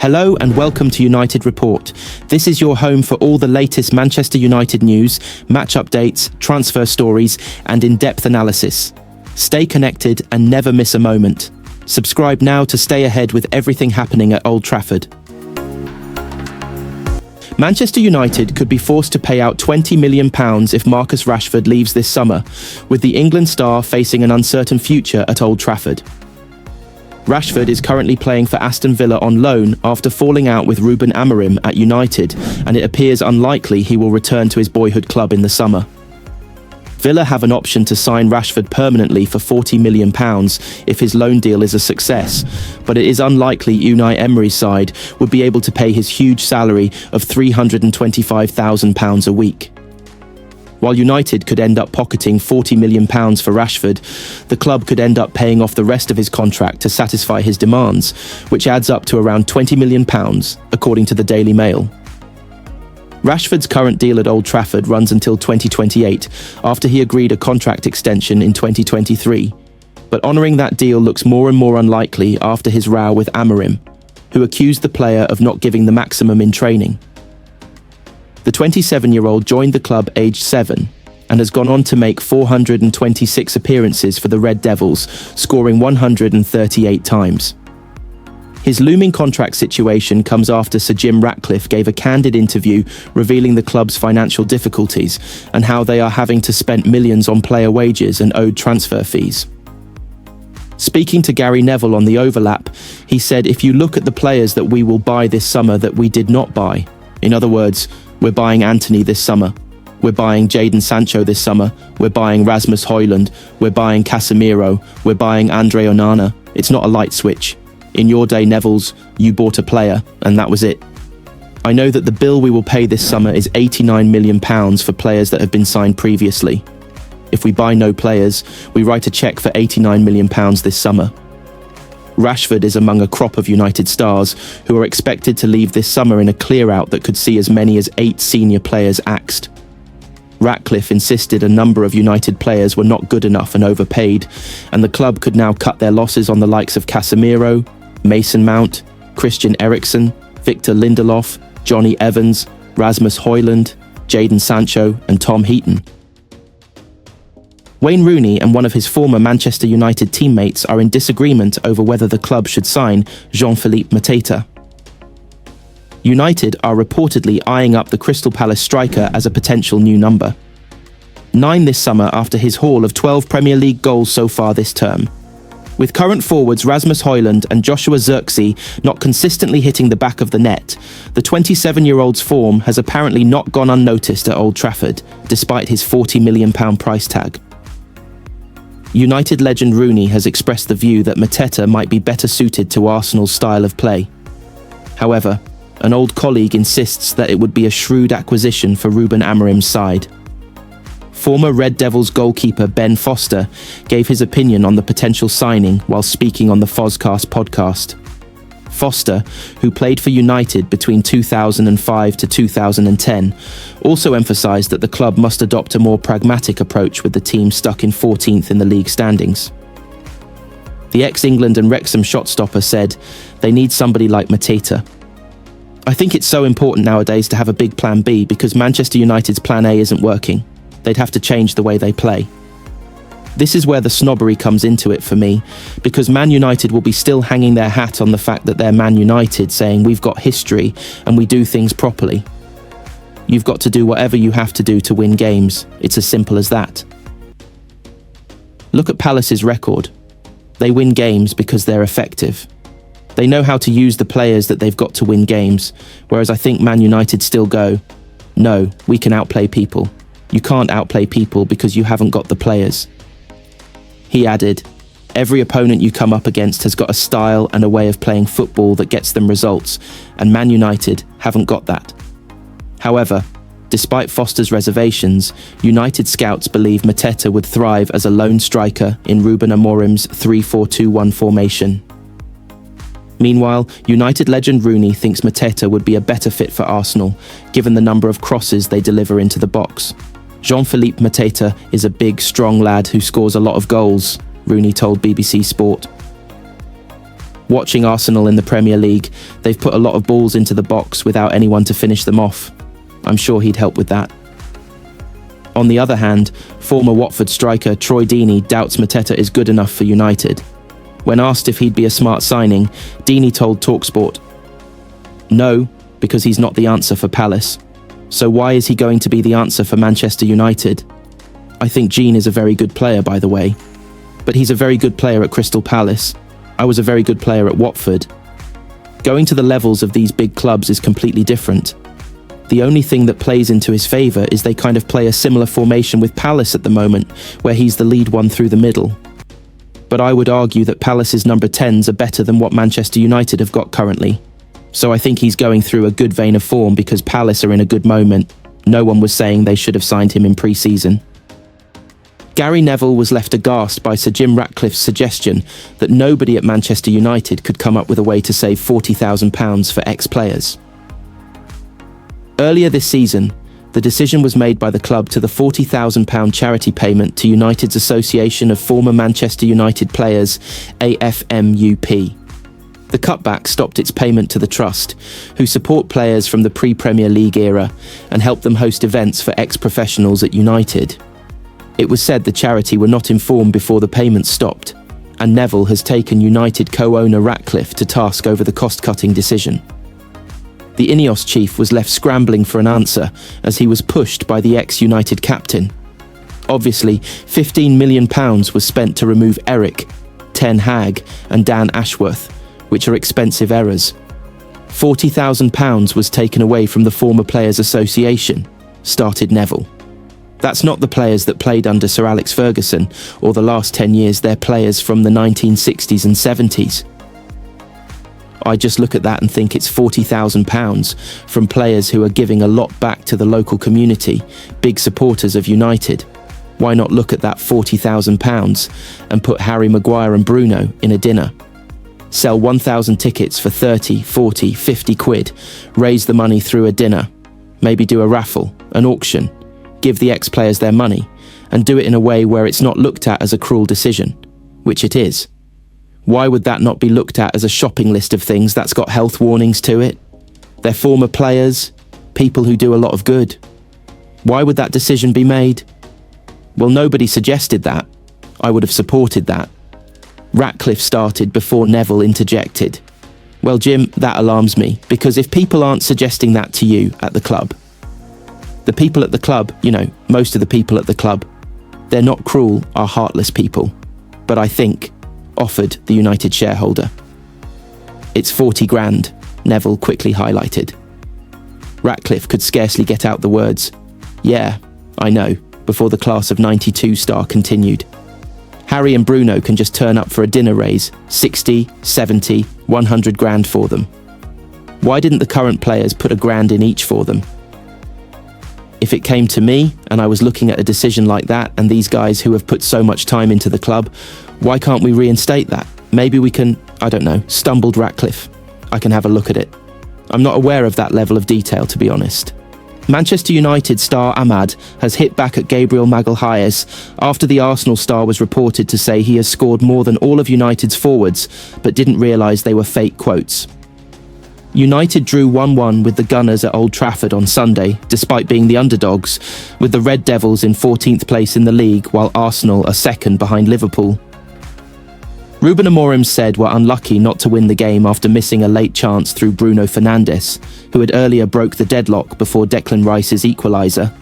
Hello and welcome to United Report. This is your home for all the latest Manchester United news, match updates, transfer stories, and in-depth analysis. Stay connected and never miss a moment. Subscribe now to stay ahead with everything happening at Old Trafford. Manchester United could be forced to pay out £20 million if Marcus Rashford leaves this summer, with the England star facing an uncertain future at Old Trafford. Rashford is currently playing for Aston Villa on loan after falling out with Ruben Amorim at United, and it appears unlikely he will return to his boyhood club in the summer. Villa have an option to sign Rashford permanently for £40 million if his loan deal is a success, but it is unlikely Unai Emery's side would be able to pay his huge salary of £325,000 a week. While United could end up pocketing £40 million for Rashford, the club could end up paying off the rest of his contract to satisfy his demands, which adds up to around £20 million, according to the Daily Mail. Rashford's current deal at Old Trafford runs until 2028, after he agreed a contract extension in 2023. But honouring that deal looks more and more unlikely after his row with Amorim, who accused the player of not giving the maximum in training. The 27-year-old joined the club aged 7 and has gone on to make 426 appearances for the Red Devils, scoring 138 times. His looming contract situation comes after Sir Ratcliffe gave a candid interview revealing the club's financial difficulties and how they are having to spend millions on player wages and owed transfer fees. Speaking to Gary Neville on the overlap, he said, "If you look at the players that we will buy this summer that we did not buy, in other words, we're buying Antony this summer, we're buying Jadon Sancho this summer, we're buying Rasmus Højlund, we're buying Casemiro, we're buying Andre Onana. It's not a light switch. In your day, Neville's, you bought a player, and that was it. I know that the bill we will pay this summer is £89 million for players that have been signed previously. If we buy no players, we write a cheque for £89 million this summer." Rashford is among a crop of United stars who are expected to leave this summer in a clear-out that could see as many as 8 senior players axed. Ratcliffe insisted a number of United players were not good enough and overpaid, and the club could now cut their losses on the likes of Casemiro, Mason Mount, Christian Eriksen, Victor Lindelof, Johnny Evans, Rasmus Højlund, Jadon Sancho and Tom Heaton. Wayne Rooney and one of his former Manchester United teammates are in disagreement over whether the club should sign Jean-Philippe Mateta. United are reportedly eyeing up the Crystal Palace striker as a potential new number. 9 this summer after his haul of 12 Premier League goals so far this term. With current forwards Rasmus Højlund and Joshua Zirkzee not consistently hitting the back of the net, the 27-year-old's form has apparently not gone unnoticed at Old Trafford, despite his £40 million price tag. United legend Rooney has expressed the view that Mateta might be better suited to Arsenal's style of play. However, an old colleague insists that it would be a shrewd acquisition for Ruben Amorim's side. Former Red Devils goalkeeper Ben Foster gave his opinion on the potential signing while speaking on the Fozcast podcast. Foster, who played for United between 2005 to 2010, also emphasised that the club must adopt a more pragmatic approach with the team stuck in 14th in the league standings. The ex-England and Wrexham shot-stopper said, "They need somebody like Mateta. I think it's so important nowadays to have a big plan B because Manchester United's plan A isn't working. They'd have to change the way they play." This is where the snobbery comes into it for me, because Man United will be still hanging their hat on the fact that they're Man United, saying we've got history and we do things properly. You've got to do whatever you have to do to win games. It's as simple as that. Look at Palace's record. They win games because they're effective. They know how to use the players that they've got to win games, whereas I think Man United still go, "No, we can outplay people." You can't outplay people because you haven't got the players. He added, "Every opponent you come up against has got a style and a way of playing football that gets them results, and Man United haven't got that." However, despite Foster's reservations, United scouts believe Mateta would thrive as a lone striker in Ruben Amorim's 3-4-2-1 formation. Meanwhile, United legend Rooney thinks Mateta would be a better fit for Arsenal, given the number of crosses they deliver into the box. Jean-Philippe Mateta is a big, strong lad who scores a lot of goals, Rooney told BBC Sport. Watching Arsenal in the Premier League, they've put a lot of balls into the box without anyone to finish them off. I'm sure he'd help with that. On the other hand, former Watford striker Troy Deeney doubts Mateta is good enough for United. When asked if he'd be a smart signing, Deeney told TalkSport, "No, because he's not the answer for Palace. So why is he going to be the answer for Manchester United? I think Jean is a very good player, by the way. But he's a very good player at Crystal Palace. I was a very good player at Watford. Going to the levels of these big clubs is completely different. The only thing that plays into his favour is they kind of play a similar formation with Palace at the moment, where he's the lead one through the middle. But I would argue that Palace's number 10s are better than what Manchester United have got currently. So I think he's going through a good vein of form because Palace are in a good moment. No one was saying they should have signed him in pre-season." Gary Neville was left aghast by Sir Jim Ratcliffe's suggestion that nobody at Manchester United could come up with a way to save £40,000 for ex-players. Earlier this season, the decision was made by the club to the £40,000 charity payment to United's Association of Former Manchester United Players, AFMUP. The cutback stopped its payment to the trust, who support players from the pre-Premier League era and help them host events for ex-professionals at United. It was said the charity were not informed before the payments stopped, and Neville has taken United co-owner Ratcliffe to task over the cost-cutting decision. The Ineos chief was left scrambling for an answer as he was pushed by the ex-United captain. Obviously, £15 million was spent to remove Erik, Ten Hag and Dan Ashworth, which are expensive errors. £40,000 was taken away from the former Players Association, started Neville. That's not the players that played under Sir Alex Ferguson, or the last 10 years they're players from the 1960s and 70s. I just look at that and think it's £40,000 from players who are giving a lot back to the local community, big supporters of United. Why not look at that £40,000 and put Harry Maguire and Bruno in a dinner? Sell 1,000 tickets for 30, 40, 50 quid, raise the money through a dinner, maybe do a raffle, an auction, give the ex-players their money, and do it in a way where it's not looked at as a cruel decision, which it is. Why would that not be looked at as a shopping list of things that's got health warnings to it? They're former players, people who do a lot of good. Why would that decision be made? Well, nobody suggested that. I would have supported that. Ratcliffe started before Neville interjected. Well, Jim, that alarms me, because if people aren't suggesting that to you at the club, the people at the club, most of the people at the club, they're not cruel or heartless people, but I think offered the United shareholder. It's 40 grand, Neville quickly highlighted. Ratcliffe could scarcely get out the words, "Yeah, I know," before the class of '92 star continued. Harry and Bruno can just turn up for a dinner raise, 60, 70, 100 grand for them. Why didn't the current players put £1,000 in each for them? If it came to me and I was looking at a decision like that and these guys who have put so much time into the club, why can't we reinstate that? Maybe we can, stumbled Ratcliffe. I can have a look at it. I'm not aware of that level of detail, to be honest. Manchester United star Ahmad has hit back at Gabriel Magalhaes after the Arsenal star was reported to say he has scored more than all of United's forwards, but didn't realise they were fake quotes. United drew 1-1 with the Gunners at Old Trafford on Sunday, despite being the underdogs, with the Red Devils in 14th place in the league, while Arsenal are second behind Liverpool. Ruben Amorim said we're unlucky not to win the game after missing a late chance through Bruno Fernandes, who had earlier broke the deadlock before Declan Rice's equaliser.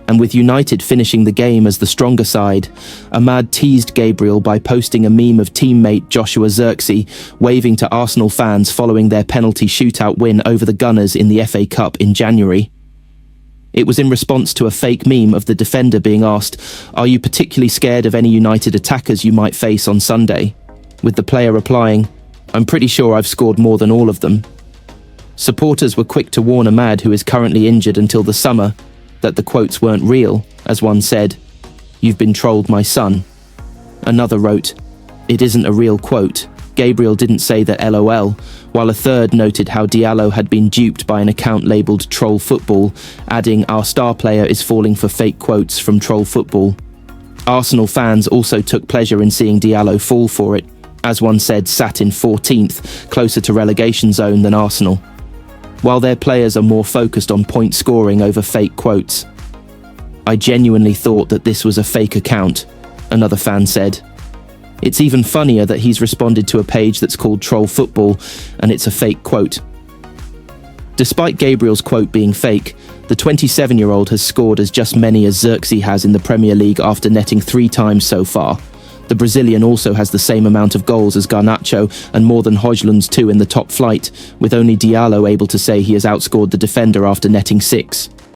And with United finishing the game as the stronger side, Ahmad teased Gabriel by posting a meme of teammate Joshua Zirkzee waving to Arsenal fans following their penalty shootout win over the Gunners in the FA Cup in January. It was in response to a fake meme of the defender being asked, "Are you particularly scared of any United attackers you might face on Sunday?" With the player replying, "I'm pretty sure I've scored more than all of them." Supporters were quick to warn Ahmad, who is currently injured until the summer, that the quotes weren't real, as one said, "You've been trolled, my son." Another wrote, "It isn't a real quote. Gabriel didn't say that LOL," while a third noted how Diallo had been duped by an account labelled Troll Football, adding, "Our star player is falling for fake quotes from Troll Football." Arsenal fans also took pleasure in seeing Diallo fall for it, as one said, sat in 14th, closer to relegation zone than Arsenal, while their players are more focused on point scoring over fake quotes. I genuinely thought that this was a fake account, another fan said. It's even funnier that he's responded to a page that's called Troll Football, and it's a fake quote. Despite Gabriel's quote being fake, the 27-year-old has scored as just many as Xerxes has in the Premier League after netting 3 times so far. The Brazilian also has the same amount of goals as Garnacho and more than Højlund's 2 in the top flight, with only Diallo able to say he has outscored the defender after netting 6.